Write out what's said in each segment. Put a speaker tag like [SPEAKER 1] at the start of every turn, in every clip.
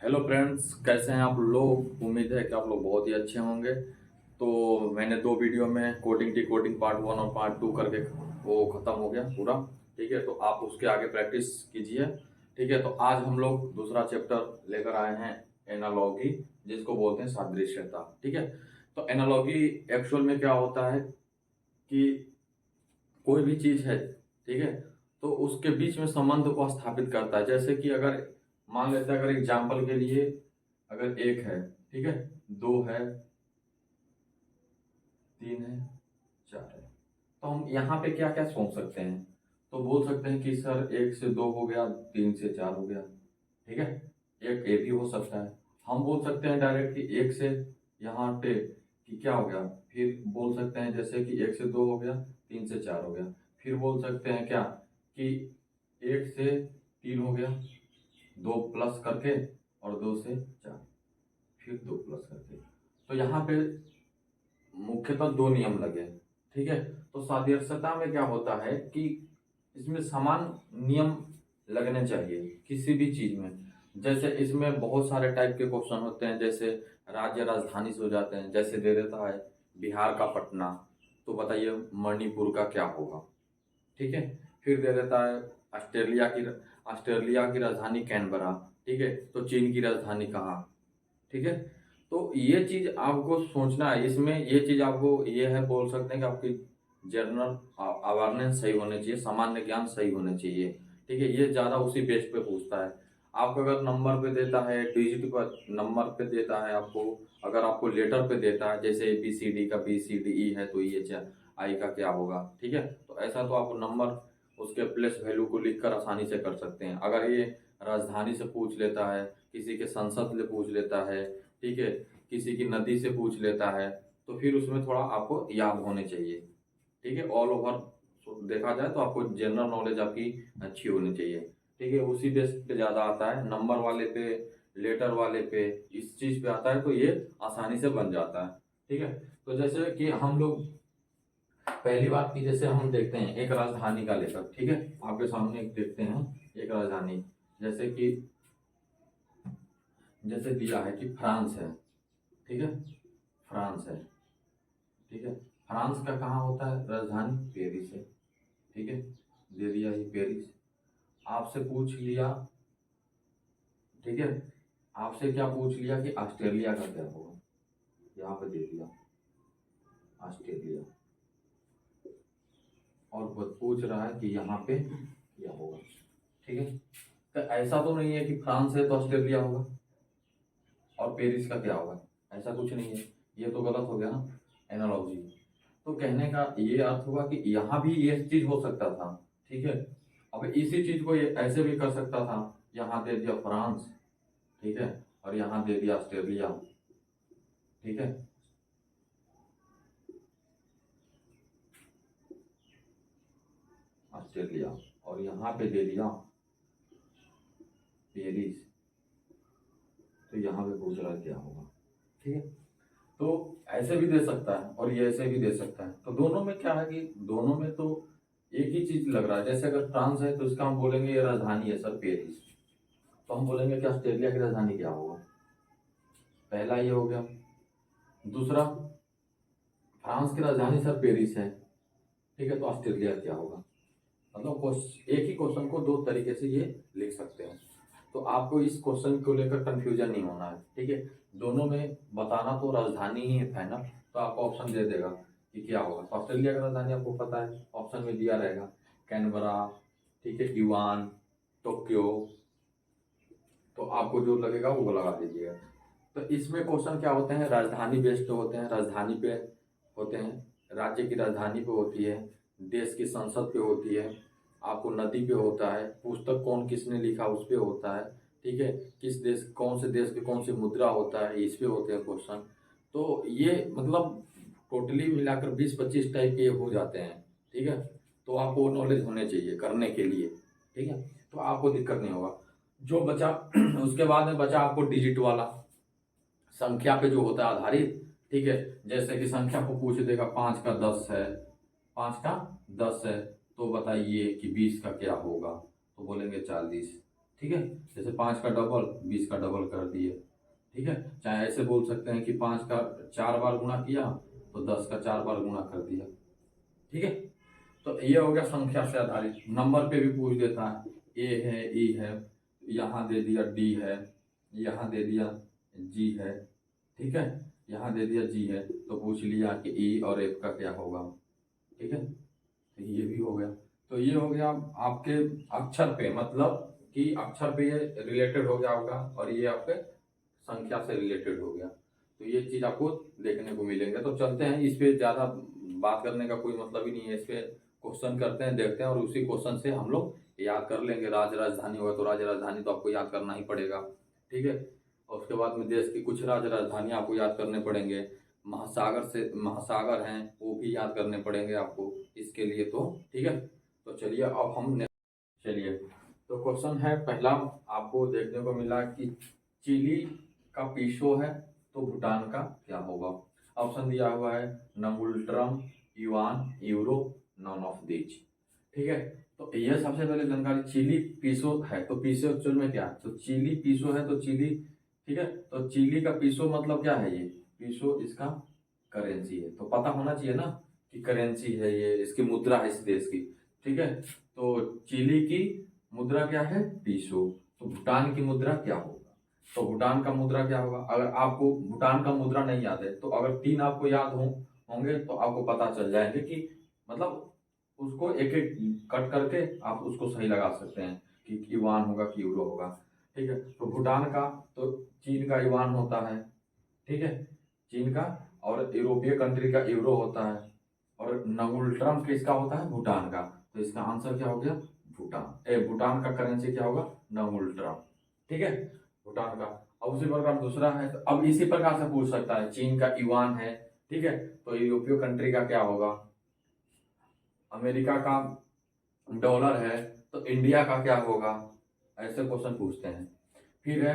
[SPEAKER 1] Hello friends, कैसे हैं आप लोग। उम्मीद है कि आप लोग बहुत ही अच्छे होंगे। तो मैंने दो वीडियो में कोडिंग डी कोडिंग पार्ट 1 और पार्ट 2 करके वो ख़त्म हो गया पूरा। ठीक है, तो आप उसके आगे प्रैक्टिस कीजिए। ठीक है, तो आज हम लोग दूसरा चैप्टर लेकर आए हैं, एनालॉगी, जिसको बोलते हैं सादृश्यता। ठीक है, तो एनालॉगी एक्चुअल में क्या होता है कि कोई भी चीज़ है, ठीक है, तो उसके बीच में संबंध को स्थापित करता है। जैसे कि अगर मान लेते हैं, अगर एग्जाम्पल के लिए अगर एक है, ठीक है, दो है, तीन है, चार है, तो हम यहाँ पे क्या क्या सोच सकते हैं। तो बोल सकते हैं कि सर एक से दो हो गया, तीन से चार हो गया। ठीक है, एक ए भी हो सकता है। हम बोल सकते हैं डायरेक्ट कि एक से यहाँ पे कि क्या हो गया। फिर बोल सकते हैं जैसे कि एक से दो हो गया, तीन से चार हो गया। फिर बोल सकते हैं क्या कि एक से तीन हो गया, दो प्लस करके, और दो से चार, फिर दो प्लस करके। तो यहाँ पे मुख्यतः दो नियम लगे। ठीक है, तो सादृश्यता में क्या होता है कि इसमें समान नियम लगने चाहिए किसी भी चीज में। जैसे इसमें बहुत सारे टाइप के क्वेश्चन होते हैं, जैसे राज्य राजधानी से हो जाते हैं। जैसे दे देता है बिहार का पटना, तो बताइए मणिपुर का क्या होगा। ठीक है, फिर दे देता है ऑस्ट्रेलिया की राजधानी कैनबरा। ठीक है, तो चीन की राजधानी कहाँ। ठीक है, तो ये चीज आपको सोचना है। इसमें ये चीज आपको ये है, बोल सकते हैं कि आपकी जनरल अवेयरनेस सही होनी चाहिए, सामान्य ज्ञान सही होने चाहिए। ठीक है, ये ज्यादा उसी बेस पे पूछता है। आपको अगर नंबर पे देता है, डिजिट पर नंबर पे देता है आपको, अगर आपको लेटर पे देता है, जैसे बी सी डी का बी सी डी ई है, तो ये आई का क्या होगा। ठीक है, तो ऐसा तो आप नंबर उसके प्लेस वैल्यू को लिखकर आसानी से कर सकते हैं। अगर ये राजधानी से पूछ लेता है, किसी के संसद से पूछ लेता है, ठीक है, किसी की नदी से पूछ लेता है, तो फिर उसमें थोड़ा आपको याद होने चाहिए। ठीक है, ऑल ओवर देखा जाए तो आपको जनरल नॉलेज आपकी अच्छी होनी चाहिए। ठीक है, उसी बेस पे ज्यादा आता है, नंबर वाले पे, लेटर वाले पे, इस चीज पे आता है, तो ये आसानी से बन जाता है। ठीक है, तो जैसे कि हम लोग पहली बात की, जैसे हम देखते हैं एक राजधानी का लेकर। ठीक है, आपके सामने एक देखते हैं एक राजधानी, जैसे कि जैसे दिया है कि फ्रांस है। ठीक है, फ्रांस है। ठीक है, फ्रांस का कहाँ होता है राजधानी, पेरिस है। ठीक है, दे दिया ही पेरिस। आपसे पूछ लिया, ठीक है, आपसे क्या पूछ लिया कि ऑस्ट्रेलिया का क्या होगा, यहाँ पे दे दिया ऑस्ट्रेलिया। और वो पूछ रहा है कि यहाँ पे क्या होगा। ठीक है, तो ऐसा तो नहीं है कि फ्रांस है तो ऑस्ट्रेलिया होगा और पेरिस का क्या होगा, ऐसा कुछ नहीं है। ये तो गलत हो गया ना एनालॉजी। तो कहने का ये अर्थ हुआ कि यहाँ भी ये चीज हो सकता था। ठीक है, अब इसी चीज को ये ऐसे भी कर सकता था, यहाँ दे दिया फ्रांस, ठीक है, और यहाँ दे दिया ऑस्ट्रेलिया। ठीक है, ऑस्ट्रेलिया, और यहाँ पे दे दिया पेरिस। तो यहाँ पे पूछ रहा है क्या होगा। ठीक है, तो ऐसे भी दे सकता है और ये ऐसे भी दे सकता है। तो दोनों में क्या है कि दोनों में तो एक ही चीज लग रहा है। जैसे अगर फ्रांस है तो इसका हम बोलेंगे ये राजधानी है सर पेरिस, तो हम बोलेंगे कि ऑस्ट्रेलिया की राजधानी क्या होगा। पहला ये हो गया। दूसरा, फ्रांस की राजधानी सर पेरिस है, ठीक है, तो ऑस्ट्रेलिया क्या होगा। मतलब एक ही क्वेश्चन को दो तरीके से ये लिख सकते हैं। तो आपको इस क्वेश्चन को लेकर कंफ्यूजन नहीं होना है। ठीक है, दोनों में बताना तो राजधानी ही है ना, तो आपको ऑप्शन दे देगा कि क्या होगा। तो ऑस्ट्रेलिया का राजधानी आपको पता है, ऑप्शन में दिया रहेगा कैनबरा, ठीक है, युवान, टोक्यो। तो आपको जो लगेगा वो लगा दीजिएगा। तो इसमें क्वेश्चन क्या होते हैं, राजधानी बेस्ड होते हैं, राजधानी पे होते हैं, राज्य की राजधानी पे होती है, देश की संसद पे होती है, आपको नदी पे होता है, पुस्तक कौन किसने लिखा उस पे होता है। ठीक है, किस देश, कौन से देश की कौन सी मुद्रा होता है, इस पे होते हैं क्वेश्चन। तो ये मतलब टोटली मिलाकर 20-25 टाइप के हो जाते हैं। ठीक है, तो आपको नॉलेज होने चाहिए करने के लिए। ठीक है, तो आपको दिक्कत नहीं होगा। जो बचा उसके बाद में बचा आपको डिजिट वाला, संख्या पे जो होता है आधारित। ठीक है, जैसे कि संख्या को पूछ देगा 5 का 10 है, 5 का 10 है, तो बताइए कि 20 का क्या होगा, तो बोलेंगे 40। ठीक है, जैसे 5 का डबल 20 का डबल कर दिए। ठीक है, चाहे ऐसे बोल सकते हैं कि 5 का 4 बार गुणा किया तो 10 का 4 बार गुणा कर दिया। ठीक है, तो ये हो गया संख्या से आधारित। नंबर पे भी पूछ देता है, ए है, ई है, यहाँ दे दिया डी है, यहाँ दे दिया जी है। ठीक है, यहाँ दे दिया जी है, तो पूछ लिया कि ई और एफ का क्या होगा। ठीक है, तो ये भी हो गया। तो ये हो गया आपके अक्षर पे, मतलब कि अक्षर पे ये रिलेटेड हो गया होगा, और ये आपके संख्या से रिलेटेड हो गया। तो ये चीज आपको देखने को मिलेंगे। तो चलते हैं, इस पे ज्यादा बात करने का कोई मतलब ही नहीं है। इस पे क्वेश्चन करते हैं, देखते हैं, और उसी क्वेश्चन से हम लोग याद कर लेंगे। राज्य राजधानी होगा तो राज्य राजधानी तो आपको याद करना ही पड़ेगा। ठीक है, और उसके बाद में देश की कुछ राज्य राजधानी आपको याद करने पड़ेंगे। महासागर हैं वो भी याद करने पड़ेंगे आपको इसके लिए। तो ठीक है, तो चलिए अब हम चलिए, तो क्वेश्चन है पहला, आपको देखने को मिला कि चिली का पीसो है तो भूटान का क्या होगा। ऑप्शन दिया हुआ है ngultrum, yuan, euro, none of these. ठीक है, तो ये सबसे पहले जानकारी, चिली पीसो है तो पीसो एक्चुअल में क्या है, तो चिली पीसो है तो चिली। ठीक है, तो चिली का पीसो मतलब क्या है, ये पीसो इसका करेंसी है, तो पता होना चाहिए ना कि करेंसी है, ये इसकी मुद्रा है इस देश की। ठीक है, तो चिली की मुद्रा क्या है, पीसो। तो भूटान की मुद्रा क्या होगा, तो भूटान का मुद्रा क्या होगा। अगर आपको भूटान का मुद्रा नहीं याद है, तो अगर 3 आपको याद होंगे तो आपको पता चल जाएंगे कि मतलब उसको एक एक कट करके आप उसको सही लगा सकते हैं कि युआन होगा कि यूरो होगा। ठीक है, तो भूटान का तो चीन का युआन होता है। ठीक है, चीन का, और यूरोपीय कंट्री का यूरो होता है, और नगुल्ट्रम किसका होता है, भूटान का। तो इसका आंसर क्या हो गया, भूटान। भूटान का करेंसी क्या होगा, नगुल्ट्रम। ठीक है, भूटान का। अब उसी प्रकार दूसरा है, तो अब इसी प्रकार से पूछ सकता है, चीन का युआन है। ठीक है, तो यूरोपीय कंट्री का क्या होगा, अमेरिका का डॉलर है, तो इंडिया का क्या होगा। ऐसे क्वेश्चन पूछते हैं। फिर है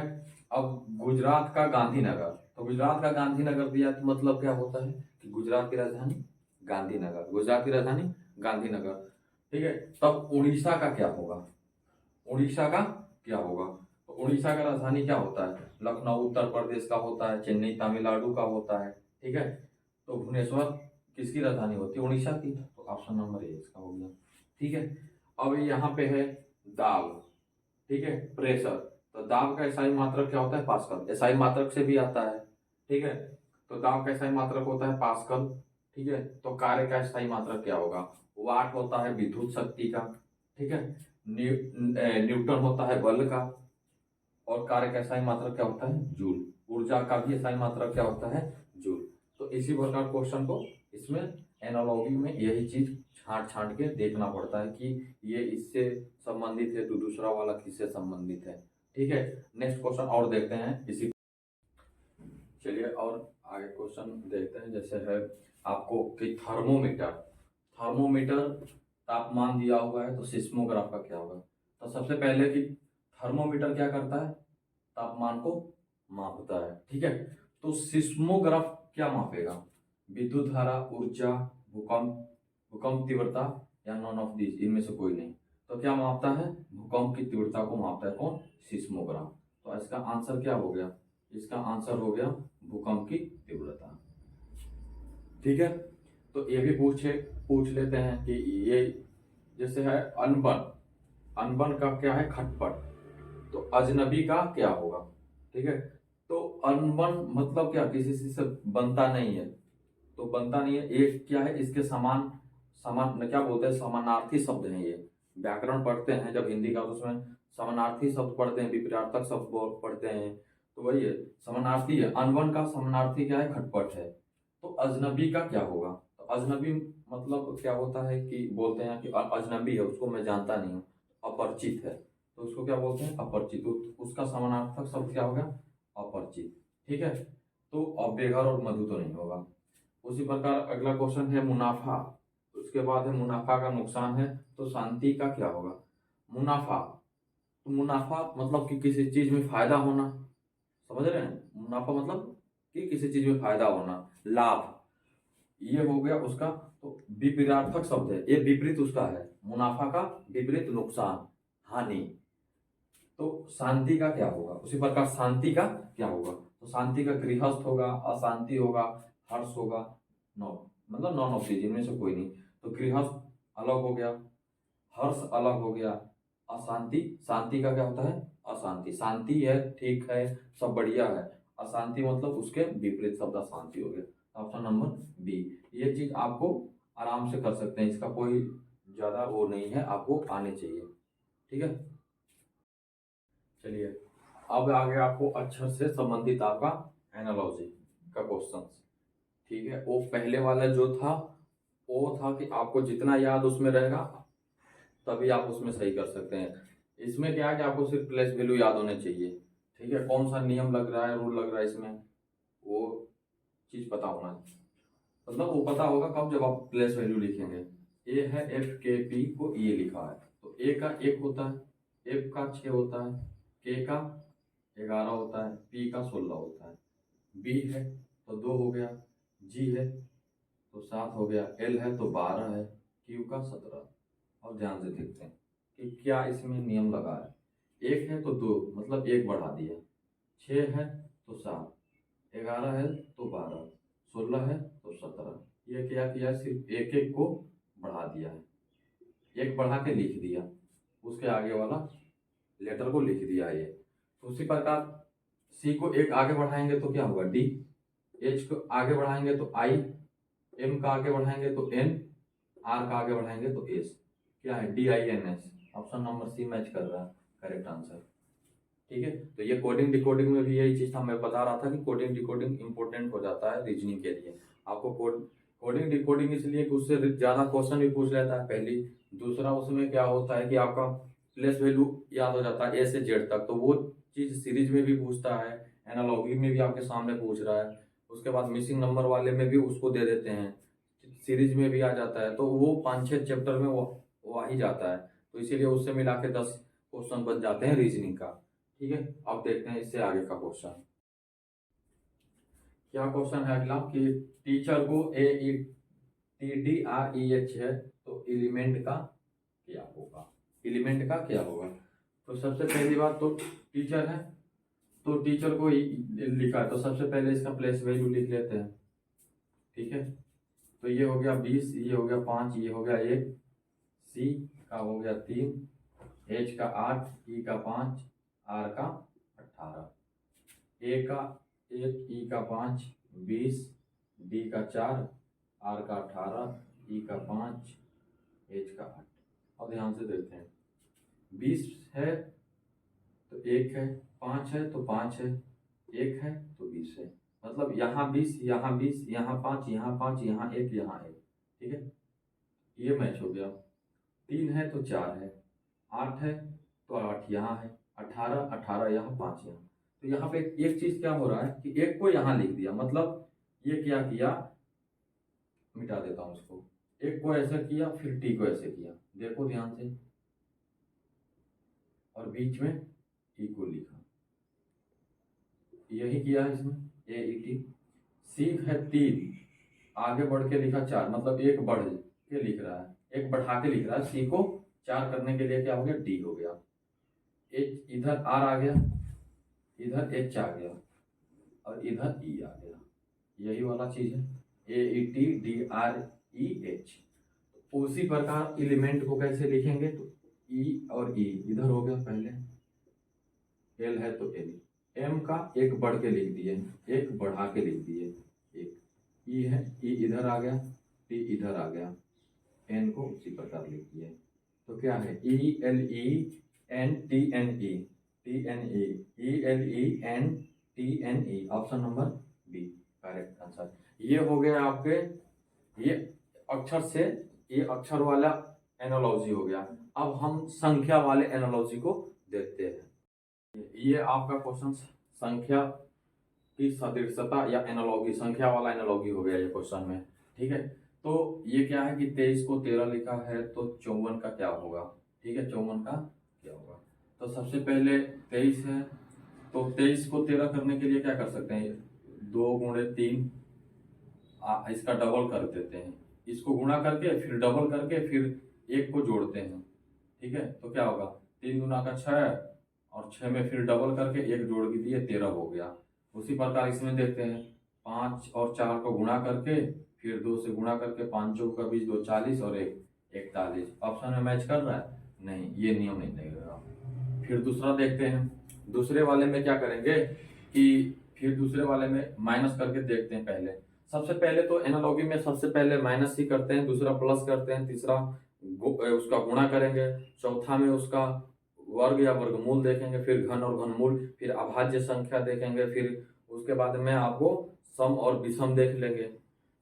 [SPEAKER 1] अब गुजरात का गांधीनगर, तो गुजरात का गांधीनगर दिया तो मतलब क्या होता है कि गुजरात की राजधानी गांधीनगर, गुजरात की राजधानी गांधीनगर। ठीक है, तब उड़ीसा का क्या होगा, उड़ीसा का क्या होगा, तो उड़ीसा का राजधानी क्या होता है, लखनऊ उत्तर प्रदेश का होता है, चेन्नई तमिलनाडु का होता है। ठीक है, तो भुवनेश्वर किसकी राजधानी होती है, उड़ीसा की। तो ऑप्शन नंबर ए इसका हो गया। ठीक है, अब यहाँ पे है दाब। ठीक है, प्रेशर, तो दाब का एसआई मात्रक क्या होता है, पास्कल। एसआई मात्रक से भी आता है। ठीक है, तो दाब का एसआई मात्रक होता है पास्कल। ठीक है, तो कार्य का स्थायी मात्रक क्या होगा, वाट होता है विद्युत शक्ति का। ठीक है, न्यूटन होता है बल का, और कार्य का स्थायी मात्रक क्या होता है, जूल। ऊर्जा का भी स्थायी मात्रक क्या होता है, जूल। तो इसी प्रकार क्वेश्चन को इसमें एनालॉजी में यही चीज छांट छांट के देखना पड़ता है कि ये इससे संबंधित है तो दूसरा वाला किससे संबंधित है। ठीक है, नेक्स्ट क्वेश्चन और देखते हैं इसी। चलिए और आगे क्वेश्चन देखते हैं। जैसे है आपको कि थर्मोमीटर, थर्मोमीटर तापमान दिया हुआ है तो सिस्मोग्राफ का क्या होगा। तो सबसे पहले कि थर्मोमीटर क्या करता है, तापमान को मापता है। ठीक है, तो सिस्मोग्राफ क्या मापेगा, विद्युत धारा, ऊर्जा, भूकंप, भूकंप तीव्रता, या नॉन ऑफ दिस, इनमें से कोई नहीं। तो क्या मापता है, भूकंप की तीव्रता को मापता है कौन, सिस्मोग्राफ। तो इसका आंसर क्या हो गया, इसका आंसर हो गया भूकंप की तीव्रता। ठीक है, तो ये भी पूछ लेते हैं कि ये जैसे है अनबन, अनबन का क्या है, खटपट, तो अजनबी का क्या होगा। ठीक है, तो अनबन मतलब क्या, किसी से बनता नहीं है, तो बनता नहीं है, एक क्या है, इसके समान, समान क्या बोलते हैं, समानार्थी शब्द है ये। व्याकरण पढ़ते हैं जब हिंदी का, तो उसमें समानार्थी शब्द पढ़ते हैं, विपरीतार्थक शब्द पढ़ते हैं, तो वही है, समानार्थी है। अनबन का समानार्थी क्या है, खटपट है। तो अजनबी का क्या होगा, तो अजनबी मतलब क्या होता है कि बोलते हैं कि अजनबी है, उसको मैं जानता नहीं हूँ, अपरिचित है, तो उसको क्या बोलते हैं, अपरिचित। उसका समानार्थक शब्द क्या होगा, अपरिचित। ठीक है, तो अब बेघर और मधु तो नहीं होगा। उसी प्रकार अगला क्वेश्चन है मुनाफा, उसके बाद है मुनाफा का नुकसान है, तो शांति का क्या होगा। मुनाफा, तो मुनाफा मतलब कि किसी चीज में फायदा होना, समझ रहे हैं, मुनाफा मतलब कि किसी चीज में फायदा होना, लाभ, ये हो गया उसका। तो विपरीतार्थक शब्द है, ये विपरीत उसका है, मुनाफा का विपरीत नुकसान, हानि। तो शांति का क्या होगा, उसी प्रकार शांति का क्या होगा, तो शांति का गृहस्थ होगा, अशांति होगा, हर्ष होगा, मतलब नॉन ऑफ दीज, इनमें से कोई नहीं। तो गृहस्थ अलग हो गया, हर्ष अलग हो गया, अशांति, शांति का क्या होता है, अशांति। शांति है, ठीक है, सब बढ़िया है, अशांति मतलब उसके विपरीत शब्द अशांति हो गया। ऑप्शन नंबर बी, ये चीज आपको आराम से कर सकते हैं, इसका कोई ज्यादा वो नहीं है, आपको आने चाहिए। ठीक है, चलिए अब आगे आपको अक्षर से संबंधित आपका एनालॉजी का क्वेश्चन। ठीक है, वो पहले वाला जो था वो था कि आपको जितना याद उसमें रहेगा तभी आप उसमें सही कर सकते हैं। इसमें क्या है कि आपको सिर्फ प्लेस वैल्यू याद होने चाहिए। ठीक है, कौन सा नियम लग रहा है, रूल लग रहा है इसमें, वो चीज पता होना है। मतलब वो पता होगा कब, जब आप प्लेस वैल्यू लिखेंगे। ए है एफ के पी को ये लिखा है, तो ए का 1 होता है, एफ का 6 होता है, के का 11 होता है, पी का 16 होता है, बी है तो 2 हो गया, जी है तो 7 हो गया, एल है तो 12 है, क्यू का 17। और ध्यान से देखते हैं कि क्या इसमें नियम लगा है। 1 है तो 2 मतलब 1 बढ़ा दिया, 6 है तो 7, 11 है तो 12, 16 है तो 17। ये क्या किया है, सिर्फ एक एक को बढ़ा दिया है, एक बढ़ा के लिख दिया, उसके आगे वाला लेटर को लिख दिया है ये। तो उसी प्रकार सी को 1 आगे बढ़ाएंगे तो क्या होगा, डी, एच को आगे बढ़ाएंगे तो आई, एम का आगे बढ़ाएंगे तो एन, आर का आगे बढ़ाएंगे तो एस। क्या है, D I N S. Option number C match कर रहा है, करेक्ट आंसर। ठीक है, तो ये कोडिंग डिकोडिंग में भी यही चीज था, मैं बता रहा था कि कोडिंग डिकोडिंग इंपॉर्टेंट हो जाता है रीजनिंग के लिए। आपको कोडिंग डिकोडिंग इसलिए कि उससे ज्यादा क्वेश्चन भी पूछ लेता है पहली। दूसरा उसमें क्या होता है कि आपका प्लेस वैल्यू याद हो जाता है ए से जेड तक, तो वो चीज सीरीज में भी पूछता है, एनालॉगी में भी आपके सामने पूछ रहा है, उसके बाद मिसिंग नंबर वाले में भी उसको दे देते हैं, सीरीज में भी आ जाता है, तो वो 5-6 चैप्टर में वो आ ही जाता है। तो इसीलिए उससे मिला के 10 क्वेश्चन बन जाते हैं रीजनिंग का। ठीक है, अब देखते हैं इससे आगे का क्वेश्चन। क्या क्वेश्चन है अगला कि टीचर को A E T D R E H है, तो एलिमेंट का क्या होगा, एलिमेंट का क्या होगा। तो सबसे पहली बात तो टीचर है, तो टीचर को लिखा है, तो सबसे पहले इसका प्लेस वैल्यू लिख लेते हैं। ठीक है, तो ये हो गया 20, ये हो गया 5, ये हो गया 1, सी का हो गया 3, एच का 8, ई का 5, आर का 18, ए का 1, ई का 5, 20, डी का 4, आर का 18, ई का 5, एच का 8। अब ध्यान से देखते हैं, 20 है तो 1 है, 5 है तो 5 है, 1 है तो 20 है, मतलब यहाँ 20, यहाँ 20, यहाँ 5, यहाँ 5, यहाँ 1, यहाँ 1। ठीक है, ये मैच हो गया। 3 है तो 4 है, 8 है तो 8 यहाँ है, 18, 18 यहाँ, 5 यहाँ। तो यहाँ पे एक चीज क्या हो रहा है कि 1 को यहाँ लिख दिया, मतलब ये क्या किया, मिटा देता हूँ इसको, 1 को ऐसा किया फिर टी को ऐसे किया, देखो ध्यान से, और बीच में टी को लिखा, यही किया है इसमें, ए ई टी। सी है 3, आगे बढ़ के लिखा 4, मतलब 1 बढ़ के लिख रहा है, 1 बढ़ा के लिख रहा है, सी को 4 करने के लिए क्या हो गया, डी हो गया, एच इधर आर आ गया, इधर एच आ गया, और इधर ई आ गया, यही वाला चीज है, A E T D R E H. उसी प्रकार एलिमेंट को कैसे लिखेंगे, तो ई और ई इधर हो गया पहले, एल है तो एल, एम का 1 बढ़ के लिख दिए, 1 बढ़ा के लिख दिए, 1, ई है, ई इधर आ गया, टी इधर आ गया, एन को उसी प्रकार लिख दिए। तो क्या है, E L E N T N E, T N E L E N T N E. Option number B correct answer. ये हो गया आपके, ये अक्षर से ये अक्षर वाला एनालॉजी हो गया। अब हम संख्या वाले एनालॉजी को देखते हैं। ये आपका क्वेश्चन संख्या की सदृशता या एनालॉगी, संख्या वाला एनालॉगी हो गया ये क्वेश्चन में। ठीक है, तो ये क्या है कि 23 को 13 लिखा है, तो 54 का क्या होगा। ठीक है, 54 का क्या होगा, तो सबसे पहले 23 है, तो 23 को 13 करने के लिए क्या कर सकते हैं, 2 गुणे 3, इसका डबल कर देते हैं, इसको गुणा करके फिर डबल करके फिर 1 को जोड़ते हैं। ठीक है, तो क्या होगा, 3 गुना का 6 और 6 में फिर डबल करके 1 जोड़ के दिए 13 हो गया। उसी प्रकार इसमें देखते हैं 5 और 4 को गुणा करके फिर 2 से गुणा करके 5 चौक का 20 2 40 और 1 41। ऑप्शन में मैच कर रहा है? नहीं, ये नियम नहीं लगेगा। फिर दूसरा देखते हैं। दूसरे वाले में क्या करेंगे कि फिर दूसरे वाले में माइनस करके देखते हैं। पहले सबसे पहले तो एनालॉगी में सबसे पहले माइनस ही करते हैं, दूसरा प्लस करते हैं, तीसरा उसका गुणा करेंगे, चौथा में उसका वर्ग या वर्गमूल देखेंगे, फिर घन और घनमूल, फिर अभाज्य संख्या देखेंगे, फिर उसके बाद में आपको सम और विषम देख लेंगे।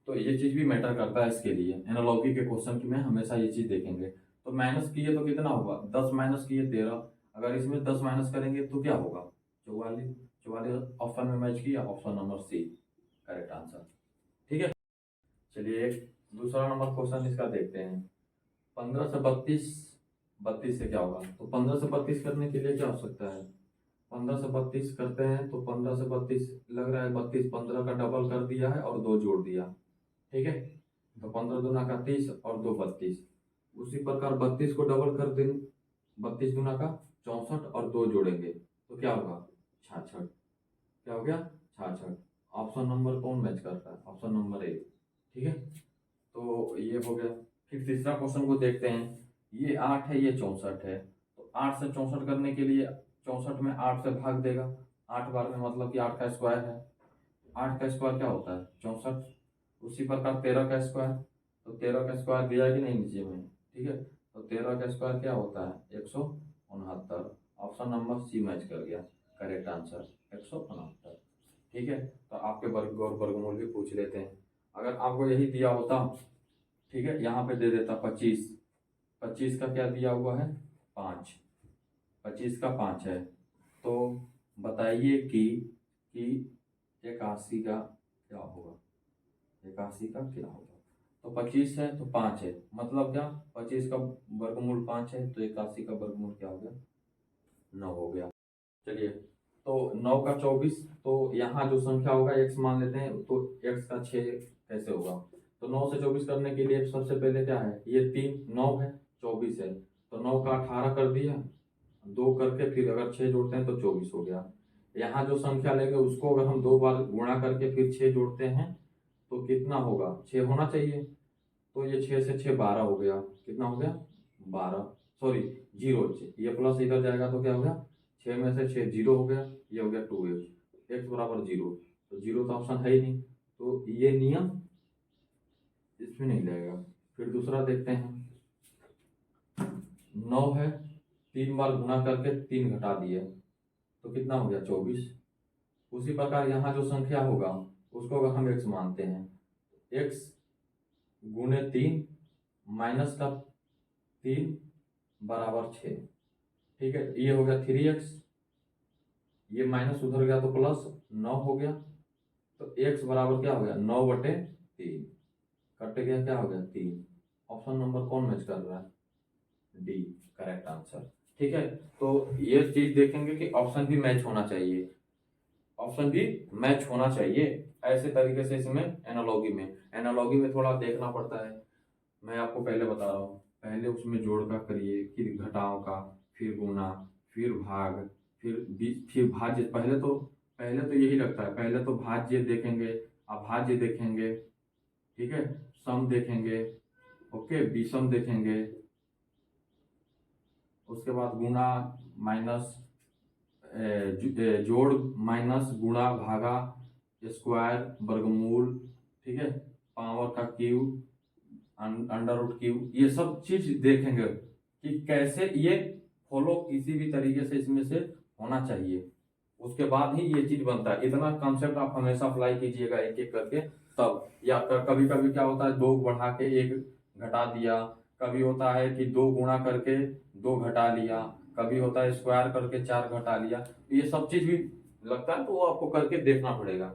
[SPEAKER 1] तो ये चीज भी मैटर करता है इसके लिए। एनालॉगी के क्वेश्चन में हमेशा ये चीज देखेंगे। तो माइनस किए तो कितना होगा? 10 माइनस किए 13। अगर इसमें 10 माइनस करेंगे तो क्या होगा? 44। 44 ऑप्शन में मैच किया, option number C correct answer. ठीक है, चलिए एक दूसरा नंबर क्वेश्चन इसका देखते हैं। 15 से 32, 32 से क्या होगा? तो 15 से 32 करने के लिए क्या हो सकता है? 15 से 32 करते हैं तो 15 से 32 लग रहा है 32, 15 का डबल कर दिया है और 2 जोड़ दिया। ठीक है, तो 15 दूना का 30 और 2 32। उसी प्रकार 32 को डबल कर दें, 32 दूना का 64 और 2 जोड़ेंगे तो क्या होगा? 66। क्या हो गया? 66। ऑप्शन नंबर कौन मैच करता है? Option number A. ठीक है, तो ये हो गया। फिर तीसरा क्वेश्चन को देखते हैं। ये 8 है, ये 64 है। तो 8 से 64 करने के लिए 64 में 8 से भाग देगा। 8 बार में मतलब कि 8 का स्क्वायर है। 8 का स्क्वायर क्या होता है? 64। उसी प्रकार 13 का स्क्वायर, तो 13 का स्क्वायर दिया कि नहीं नीचे में? ठीक है, तो 13 का स्क्वायर क्या होता है? 169। ऑप्शन नंबर सी मैच कर गया, करेक्ट आंसर 169। ठीक है, तो आपके वर्ग और वर्गमूल भी पूछ लेते हैं। अगर आपको यही दिया होता, ठीक है, यहाँ पे दे देता 25। 25 का क्या दिया हुआ है? 5। 25 का 5 है। तो बताइए कि 81 का क्या होगा? 81 का क्या होगा? तो 25 है तो 5 है, मतलब क्या? 25 का वर्गमूल 5 है, तो 81 का वर्गमूल क्या हो गया? 9 हो गया। चलिए, तो 9 का 24, तो यहाँ जो संख्या होगा x मान लेते हैं, तो x का 6 कैसे होगा? तो 9 से 24 करने के लिए सबसे पहले क्या है? ये 3 9 है, 24 है, तो 9 का 18 कर दिया, 2 करके फिर अगर 6 जोड़ते हैं तो 24 हो गया। यहाँ जो संख्या लेंगे उसको अगर हम 2 बार गुणा करके फिर 6 जोड़ते हैं तो कितना होगा? 6 होना चाहिए। तो ये 6 से 6 12 हो गया। कितना हो गया? 12, सॉरी 0। ये प्लस इधर जाएगा तो क्या हो गया? 6 में से 6 0 हो गया। ये हो गया 2x, x बराबर 0। तो 0 तो ऑप्शन है ही नहीं, तो ये नियम इसमें नहीं लगेगा। फिर दूसरा देखते हैं। 9 है, 3 बार गुणा करके 3 घटा दिए तो कितना हो गया? 24। उसी प्रकार यहाँ जो संख्या होगा उसको अगर हम x मानते हैं, x गुणे 3 माइनस का 3 बराबर 6। ठीक है, ये हो गया 3x, ये माइनस उधर गया तो प्लस 9 हो गया। तो x बराबर क्या हो गया? 9/3 कट गया, क्या हो गया? 3। ऑप्शन नंबर कौन मैच कर रहा है? D correct answer. ठीक है, तो ये चीज देखेंगे कि ऑप्शन भी मैच होना चाहिए, ऑप्शन भी मैच होना चाहिए। ऐसे तरीके से इसमें एनालॉगी में थोड़ा देखना पड़ता है। मैं आपको पहले बता रहा हूँ, पहले उसमें जोड़ का करिए, फिर घटाओ का, फिर गुना, फिर भाग, फिर भाज्य। पहले तो यही लगता है, पहले तो भाज्य देखेंगे, अभाज्य देखेंगे, ठीक है, सम देखेंगे, ओके, विषम देखेंगे, उसके बाद गुना माइनस, जोड़ माइनस गुणा भागा स्क्वायर वर्गमूल, ठीक है, पावर का क्यूब, अंडर रूट क्यूब, ये सब चीज देखेंगे कि कैसे ये फॉलो किसी भी तरीके से इसमें से होना चाहिए। उसके बाद ही ये चीज बनता है। इतना कॉन्सेप्ट आप हमेशा अप्लाई कीजिएगा एक एक करके तब। या कभी कभी क्या होता है, 2 बढ़ा के 1 घटा दिया, कभी होता है कि 2 गुणा करके 2 घटा लिया, कभी होता है स्क्वायर करके 4 घटा लिया। ये सब चीज भी लगता है, तो वो आपको करके देखना पड़ेगा।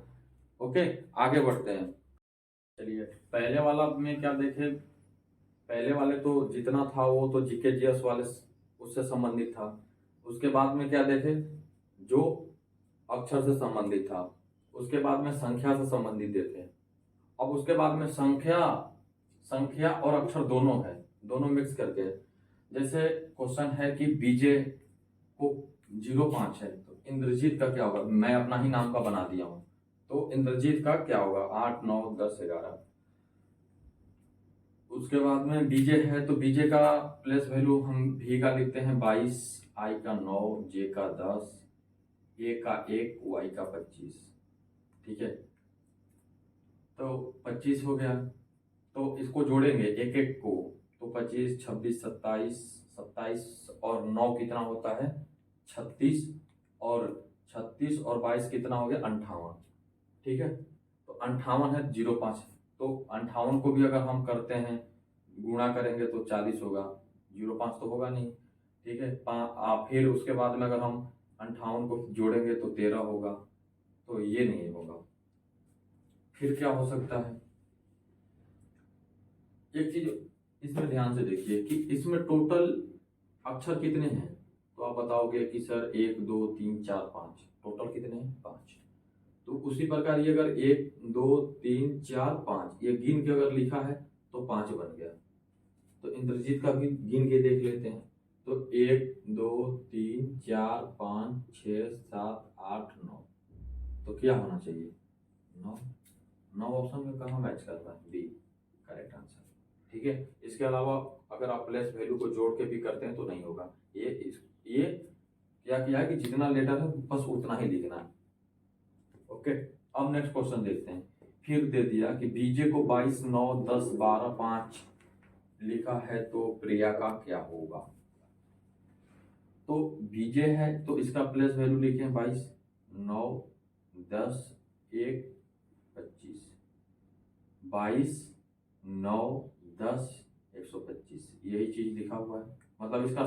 [SPEAKER 1] ओके, आगे बढ़ते हैं। चलिए, पहले वाला में क्या देखे? पहले वाले तो जितना था वो तो जीके जीएस वाले उससे संबंधित था। उसके बाद में क्या देखे? जो अक्षर से संबंधित था। उसके बाद में संख्या से संबंधित देखे। अब उसके बाद में संख्या और अक्षर दोनों है, दोनों मिक्स करके। जैसे क्वेश्चन है कि बीजे को 05 है, तो इंद्रजीत का क्या होगा, मैं अपना ही नाम का बना दिया हूँ, तो इंद्रजीत का क्या होगा 8 9 10 11। उसके बाद में बीजे है, तो बीजे का प्लेस वैल्यू हम भी का लिखते हैं 22, आई का 9, जे का 10, ए का 1, वाई का 25। ठीक है, तो 25 हो गया, तो इसको जोड़ेंगे एक एक को, तो 25 26 27, 27 और 9 कितना होता है 36, और 36 और 22 कितना हो गया 58। ठीक है, तो 58 है 05, तो 58 को भी अगर हम करते हैं गुणा करेंगे तो 40 होगा, 05 तो होगा नहीं। ठीक है, फिर उसके बाद में अगर हम 58 को जोड़ेंगे तो 13 होगा, तो ये नहीं होगा। फिर क्या हो सकता है, एक चीज इसमें ध्यान से देखिए कि इसमें टोटल अक्षर कितने हैं, तो आप बताओगे कि सर 1 2 3 4 5, टोटल कितने हैं 5। तो उसी प्रकार ये अगर 1 2 3 4 5 ये गिन के अगर लिखा है तो 5 बन गया। तो इंद्रजीत का भी गिन के देख लेते हैं, तो 1 2 3 4 5 6 7 8 9, तो क्या होना चाहिए 9। 9 ऑप्शन में कहाँ मैच कर रहा है, बी करेक्ट आंसर। ठीक है, इसके अलावा अगर आप प्लेस वैल्यू को जोड़ के भी करते हैं तो नहीं होगा। ये क्या किया है कि जितना लेटर है बस उतना ही लिखना है। ओके, अब नेक्स्ट क्वेश्चन देखते हैं। फिर दे दिया कि बीजे को 22 9 10 12 5 लिखा है, तो प्रिया का क्या होगा। तो बीजे है तो इसका प्लेस वैल्यू लिखे 22 9 10 1 25, 22 9 10 125, यही चीज लिखा हुआ है, मतलब इसका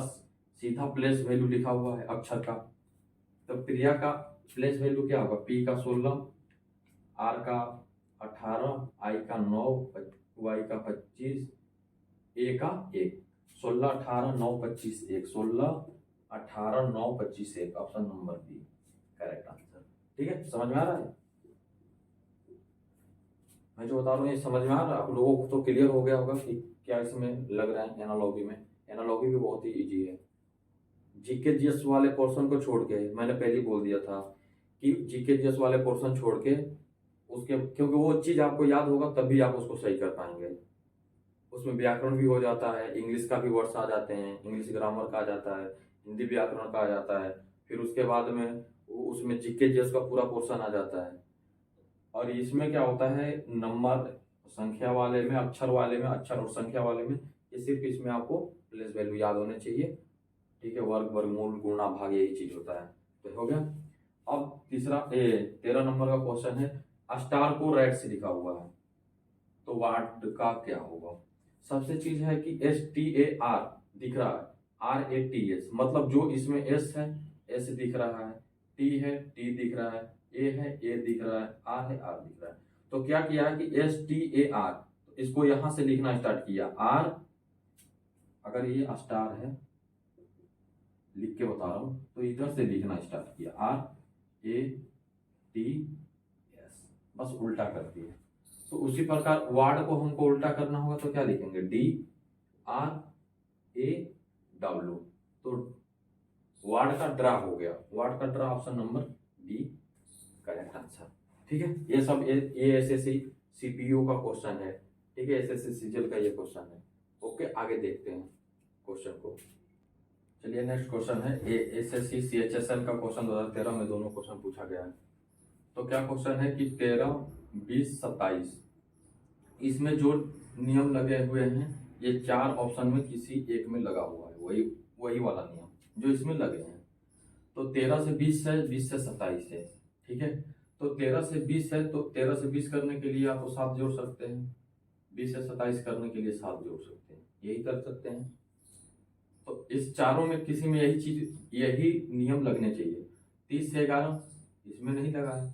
[SPEAKER 1] सीधा प्लेस वैल्यू लिखा हुआ है अक्षर का। तो प्रिया का प्लेस वैल्यू क्या होगा, पी का 16, आर का 18, आई का 9, वाई का 25, ए का 1। 16 18 9 25 1, 16 18 9 25 1, option number B correct answer. ठीक है, समझ में आ रहा है, मैं जो बता रहा हूँ ये समझ में आ रहा है आप लोगों को, तो क्लियर हो गया होगा कि क्या इसमें लग रहा है। एनालॉगी में, एनालॉगी भी बहुत ही इजी है। जीके जीएस वाले पोर्शन को छोड़ के, मैंने पहले ही बोल दिया था कि जीके जीएस वाले पोर्शन छोड़ के उसके, क्योंकि वो चीज आपको याद होगा तभी आप उसको सही कर पाएंगे। उसमें व्याकरण भी हो जाता है, इंग्लिश का भी वर्ड्स आ जाते हैं, इंग्लिश ग्रामर का आ जाता है, हिंदी व्याकरण का आ जाता है, फिर उसके बाद में उसमें जीके जीएस का पूरा पोर्शन आ जाता है। और इसमें क्या होता है, नंबर संख्या वाले में, अक्षर वाले में, अक्षर और संख्या वाले में, ये सिर्फ इसमें आपको प्लेस वैल्यू याद होने चाहिए। ठीक है, वर्ग वर्गमूल गुणा भाग यही चीज होता है। तो हो गया। अब तीसरा 13 नंबर का क्वेश्चन है, स्टार को रेड से लिखा हुआ है, तो वाट का क्या होगा। सबसे चीज है कि STAR दिख रहा है, RATS, मतलब जो इसमें S है S दिख रहा है, T है T दिख रहा है, A है A दिख रहा है, R है R दिख रहा है। तो क्या किया है कि STAR, तो इसको यहां से लिखना स्टार्ट किया। R, अगर ये स्टार है, लिख के बता रहा हूं, तो इधर से लिखना स्टार्ट किया RATS, बस उल्टा कर दिया। तो उसी प्रकार वार्ड को हमको उल्टा करना होगा, तो क्या लिखेंगे DRAW, तो वार्ड का ड्रा हो गया, वार्ड का draw, option number D correct answer. ठीक है, ये सब ये SSC CPU का क्वेश्चन है। ठीक है, SSC सीजीएल का ये क्वेश्चन है। ओके, आगे देखते हैं क्वेश्चन को। चलिए नेक्स्ट क्वेश्चन है, SSC CHSL का क्वेश्चन 2013 में दोनों क्वेश्चन पूछा गया है। तो क्या क्वेश्चन है कि 13 20 27, इसमें जो नियम लगे हुए हैं, ये 4 ऑप्शन में किसी एक में लगा हुआ है, वही वाला नियम जो इसमें लगे हैं। तो 13 से 20 है, 20 से 27 है। ठीक है, तो 13 से 20 है, तो 13 से 20 करने के लिए आप 7 जोड़ सकते हैं, 20 से 27 करने के लिए 7 जोड़ सकते हैं, यही कर सकते हैं। तो इस चारों में किसी में यही नियम लगने चाहिए। 30 से 11 इसमें नहीं लगा है,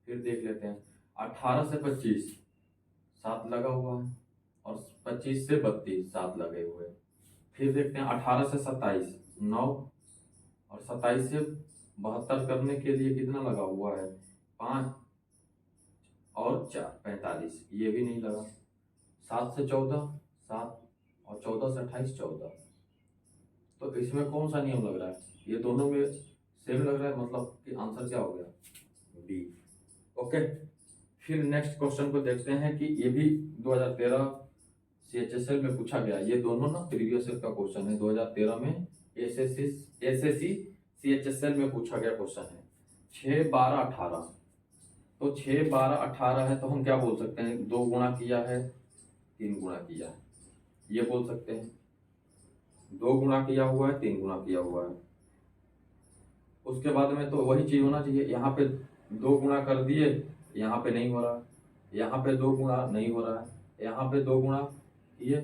[SPEAKER 1] फिर देख लेते हैं। 18 से 25 7 लगा हुआ है, और 25 से 32 7 लगे हुए हैं। फिर देखते हैं 18 से 27 9, और 27 से 72 करने के लिए कितना लगा हुआ है 5 और 4 45, ये भी नहीं लगा। 7 से 14 7, और 14 से 28 14, तो इसमें कौन सा नियम लग रहा है, ये दोनों में सेम लग रहा है, मतलब कि आंसर क्या हो गया, बी। ओके, फिर नेक्स्ट क्वेश्चन को देखते हैं कि ये भी 2013 CHSL में पूछा गया। ये दोनों ना प्रीवियस ईयर का क्वेश्चन है, 2013 में एसएससी CHSL में पूछा गया क्वेश्चन है। 6, 12, 18, तो 6, 12, 18 है तो हम क्या बोल सकते हैं, 2 गुणा किया है, 3 गुणा किया है, ये बोल सकते हैं। 2 गुणा किया हुआ है, 3 गुणा किया हुआ है। उसके बाद में तो वही चीज होना चाहिए, यहाँ पे 2 गुणा कर दिए, यहाँ पे नहीं हो रहा, यहाँ पे 2 गुणा नहीं हो रहा है, यहाँ पे 2 गुणा किए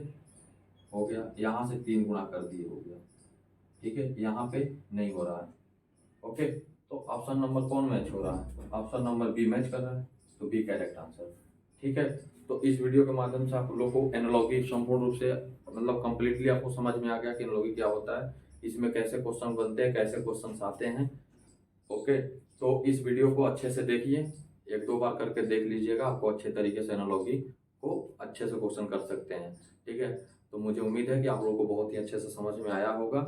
[SPEAKER 1] हो गया, यहाँ से 3 गुणा कर दिए हो गया, ठीक है, यहाँ पे नहीं हो रहा है। ओके, तो ऑप्शन नंबर कौन मैच हो रहा है, ऑप्शन नंबर बी मैच कर रहा है, तो बी करेक्ट आंसर। ठीक है, तो इस वीडियो के माध्यम से आप लोगों को एनालॉगी संपूर्ण रूप से मतलब कंप्लीटली आपको समझ में आ गया कि एनालॉगी क्या होता है, इसमें कैसे क्वेश्चन बनते हैं, कैसे क्वेश्चन आते हैं। ओके, तो इस वीडियो को अच्छे से देखिए, 1-2 बार करके देख लीजिएगा, आपको अच्छे तरीके से एनालॉगी को अच्छे से क्वेश्चन कर सकते हैं। ठीक है, तो मुझे उम्मीद है कि आप लोगों को बहुत ही अच्छे से समझ में आया होगा।